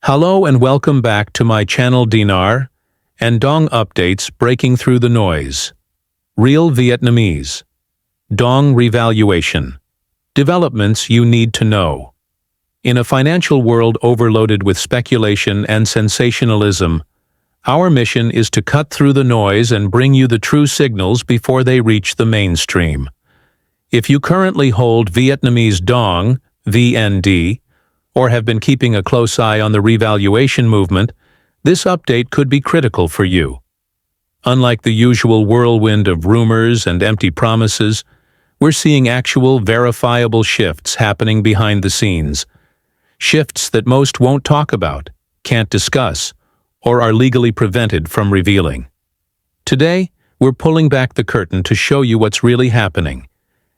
Hello and welcome back to my channel Dinar and Dong updates breaking through the noise. Real Vietnamese Dong revaluation. Developments you need to know. In a financial world overloaded with speculation and sensationalism, our mission is to cut through the noise and bring you the true signals before they reach the mainstream. If you currently hold Vietnamese Dong, VND, or have been keeping a close eye on the revaluation movement, this update could be critical for you. Unlike the usual whirlwind of rumors and empty promises, we're seeing actual, verifiable shifts happening behind the scenes. Shifts that most won't talk about, can't discuss, or are legally prevented from revealing. Today, we're pulling back the curtain to show you what's really happening,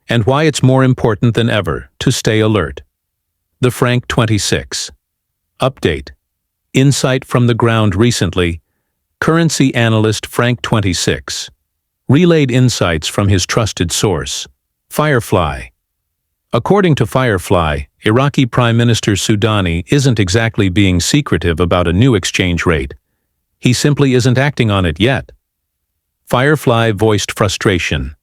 and why it's more important than ever to stay alert. The Franc 26. Update. Insight from the ground recently. Currency analyst Franc 26 relayed insights from his trusted source, Firefly. According to Firefly, Iraqi Prime Minister Soudani isn't exactly being secretive about a new exchange rate. He simply isn't acting on it yet. Firefly voiced frustration,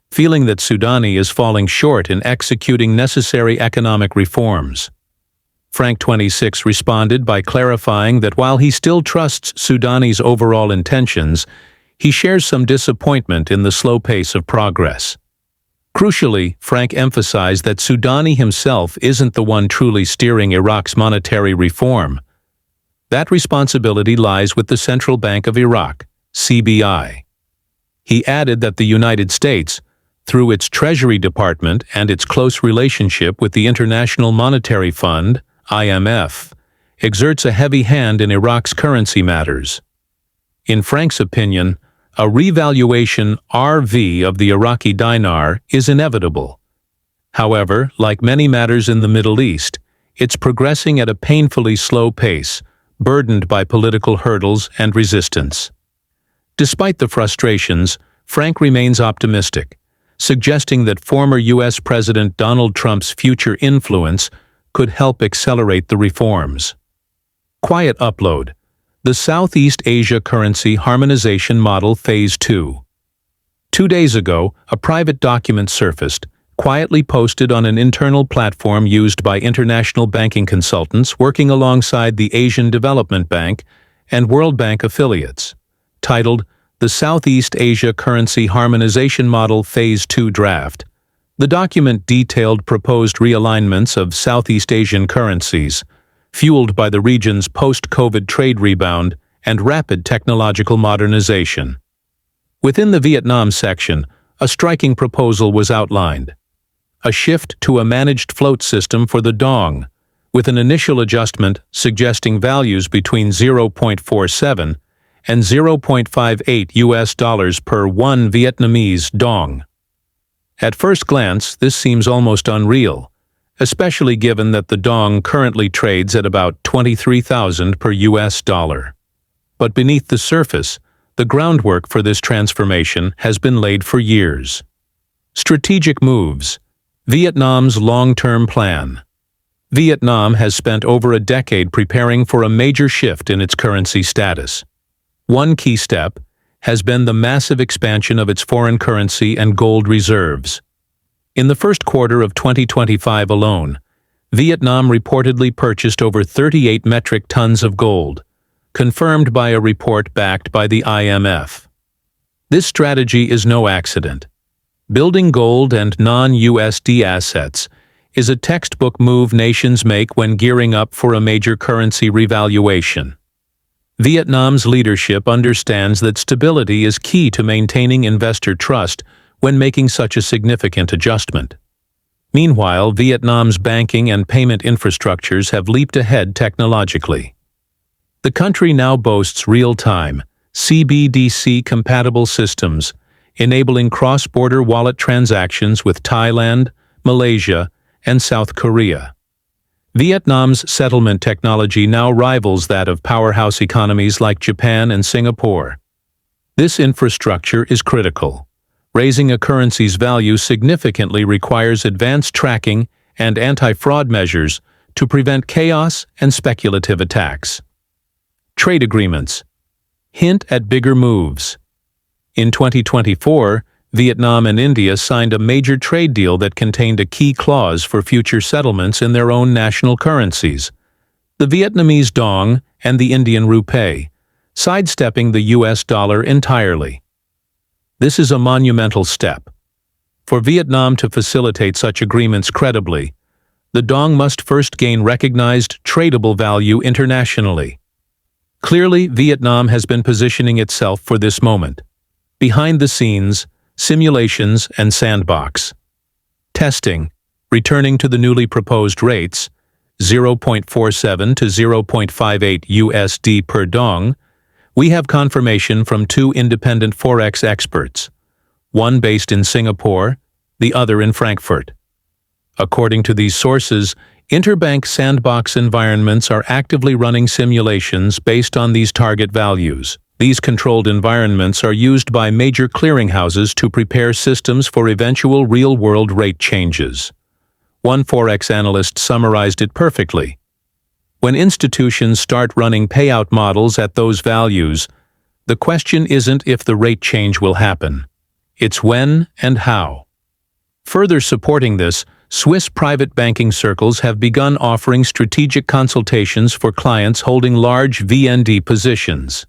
feeling that Soudani is falling short in executing necessary economic reforms. Franc 26 responded by clarifying that while he still trusts Soudani's overall intentions, he shares some disappointment in the slow pace of progress. Crucially, Franc emphasized that Soudani himself isn't the one truly steering Iraq's monetary reform. That responsibility lies with the Central Bank of Iraq, CBI. He added that the United States, through its Treasury Department and its close relationship with the International Monetary Fund, IMF, exerts a heavy hand in Iraq's currency matters. In Franc's opinion, a revaluation RV of the Iraqi Dinar is inevitable. However, like many matters in the Middle East, it's progressing at a painfully slow pace, burdened by political hurdles and resistance. Despite the frustrations, Franc remains optimistic, suggesting that former U.S. President Donald Trump's future influence could help accelerate the reforms. Quiet upload. The Southeast Asia Currency Harmonization Model Phase 2. 2 days ago, a private document surfaced, quietly posted on an internal platform used by international banking consultants working alongside the Asian Development Bank and World Bank affiliates, titled The Southeast Asia Currency Harmonization Model Phase 2 Draft. The document detailed proposed realignments of Southeast Asian currencies, fueled by the region's post-COVID trade rebound and rapid technological modernization. Within the Vietnam section, a striking proposal was outlined: a shift to a managed float system for the Dong, with an initial adjustment suggesting values between 0.47 and 0.58 US dollars per 1 Vietnamese Dong. At first glance, this seems almost unreal, especially given that the Dong currently trades at about 23,000 per US dollar. But beneath the surface, the groundwork for this transformation has been laid for years. Strategic moves. Vietnam's long-term plan. Vietnam has spent over a decade preparing for a major shift in its currency status. One key step has been the massive expansion of its foreign currency and gold reserves. In the first quarter of 2025 alone, Vietnam reportedly purchased over 38 metric tons of gold, confirmed by a report backed by the IMF. This strategy is no accident. Building gold and non-USD assets is a textbook move nations make when gearing up for a major currency revaluation. Vietnam's leadership understands that stability is key to maintaining investor trust when making such a significant adjustment. Meanwhile, Vietnam's banking and payment infrastructures have leaped ahead technologically. The country now boasts real-time, CBDC-compatible systems, enabling cross-border wallet transactions with Thailand, Malaysia, and South Korea. Vietnam's settlement technology now rivals that of powerhouse economies like Japan and Singapore. This infrastructure is critical. Raising a currency's value significantly requires advanced tracking and anti-fraud measures to prevent chaos and speculative attacks. Trade agreements hint at bigger moves. In 2024, Vietnam and India signed a major trade deal that contained a key clause for future settlements in their own national currencies, the Vietnamese Dong and the Indian rupee, sidestepping the US dollar entirely. This is a monumental step. For Vietnam to facilitate such agreements credibly, the Dong must first gain recognized tradable value internationally. Clearly, Vietnam has been positioning itself for this moment. Behind the scenes, simulations and sandbox. Testing, returning to the newly proposed rates, 0.47 to 0.58 USD per Dong, we have confirmation from two independent Forex experts, one based in Singapore, the other in Frankfurt. According to these sources, interbank sandbox environments are actively running simulations based on these target values. These controlled environments are used by major clearinghouses to prepare systems for eventual real-world rate changes. One Forex analyst summarized it perfectly. When institutions start running payout models at those values, the question isn't if the rate change will happen. It's when and how. Further supporting this, Swiss private banking circles have begun offering strategic consultations for clients holding large VND positions.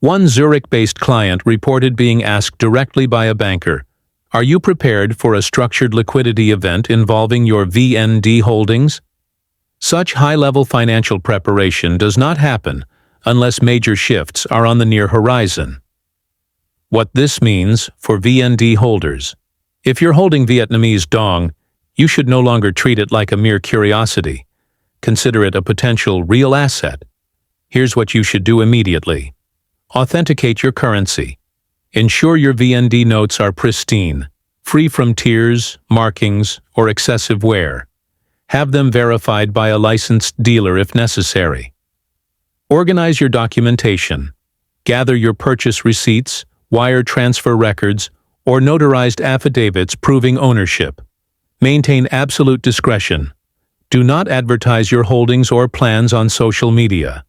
One Zurich-based client reported being asked directly by a banker, "Are you prepared for a structured liquidity event involving your VND holdings?" Such high-level financial preparation does not happen unless major shifts are on the near horizon. What this means for VND holders. If you're holding Vietnamese Dong, you should no longer treat it like a mere curiosity. Consider it a potential real asset. Here's what you should do immediately. Authenticate your currency. Ensure your VND notes are pristine, free from tears, markings, or excessive wear. Have them verified by a licensed dealer if necessary. Organize your documentation. Gather your purchase receipts, wire transfer records, or notarized affidavits proving ownership. Maintain absolute discretion. Do not advertise your holdings or plans on social media.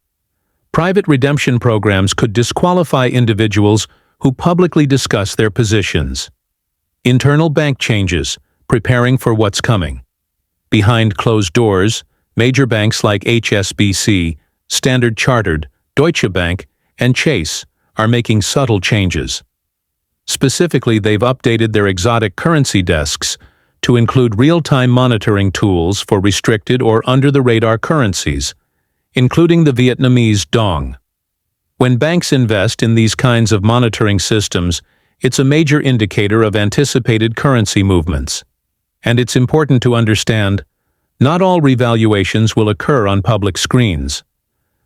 Private redemption programs could disqualify individuals who publicly discuss their positions. Internal bank changes, preparing for what's coming. Behind closed doors, major banks like HSBC, Standard Chartered, Deutsche Bank, and Chase are making subtle changes. Specifically, they've updated their exotic currency desks to include real-time monitoring tools for restricted or under-the-radar currencies, including the Vietnamese Dong. When banks invest in these kinds of monitoring systems, it's a major indicator of anticipated currency movements. And it's important to understand, not all revaluations will occur on public screens.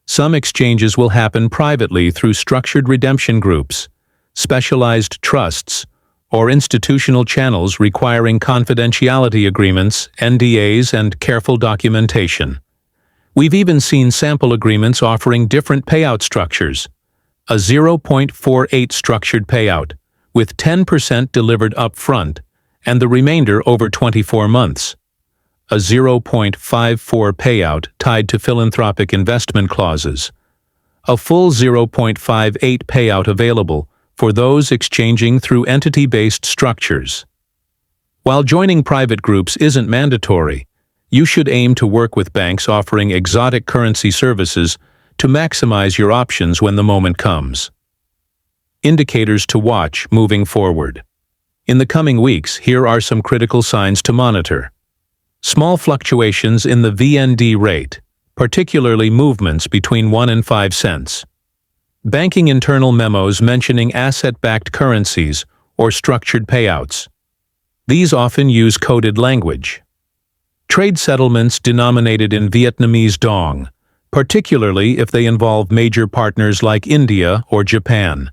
Some exchanges will happen privately through structured redemption groups, specialized trusts, or institutional channels requiring confidentiality agreements, NDAs, and careful documentation. We've even seen sample agreements offering different payout structures. A 0.48 structured payout, with 10% delivered up front, and the remainder over 24 months. A 0.54 payout tied to philanthropic investment clauses. A full 0.58 payout available for those exchanging through entity-based structures. While joining private groups isn't mandatory, you should aim to work with banks offering exotic currency services to maximize your options when the moment comes. Indicators to watch moving forward. In the coming weeks, here are some critical signs to monitor. Small fluctuations in the VND rate, particularly movements between 1 and 5 cents. Banking internal memos mentioning asset-backed currencies or structured payouts. These often use coded language. Trade settlements denominated in Vietnamese Dong, particularly if they involve major partners like India or Japan.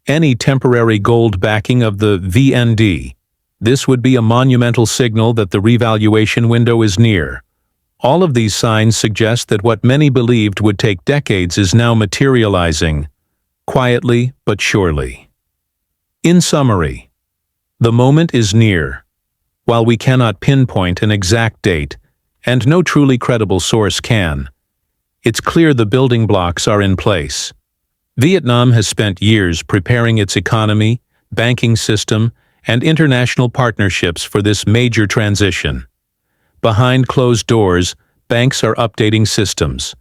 Any temporary gold backing of the VND. This would be a monumental signal that the revaluation window is near. All of these signs suggest that what many believed would take decades is now materializing, quietly but surely. In summary, the moment is near. While we cannot pinpoint an exact date, and no truly credible source can. It's clear the building blocks are in place. Vietnam has spent years preparing its economy, banking system, and international partnerships for this major transition. Behind closed doors, banks are updating systems.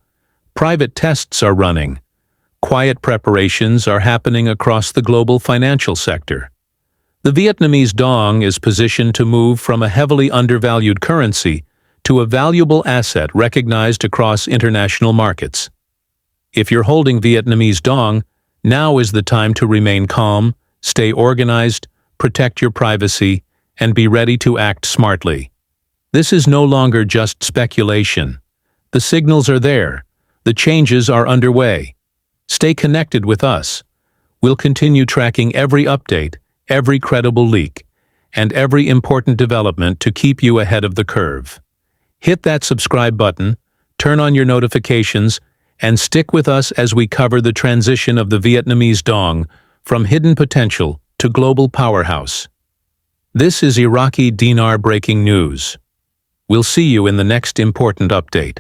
Private tests are running. Quiet preparations are happening across the global financial sector. The Vietnamese Dong is positioned to move from a heavily undervalued currency to a valuable asset recognized across international markets. If you're holding Vietnamese Dong, now is the time to remain calm, stay organized, protect your privacy, and be ready to act smartly. This is no longer just speculation. The signals are there. The changes are underway. Stay connected with us. We'll continue tracking every update, every credible leak, and every important development to keep you ahead of the curve. Hit that subscribe button, turn on your notifications, and stick with us as we cover the transition of the Vietnamese Dong from hidden potential to global powerhouse. This is Iraqi Dinar breaking news. We'll see you in the next important update.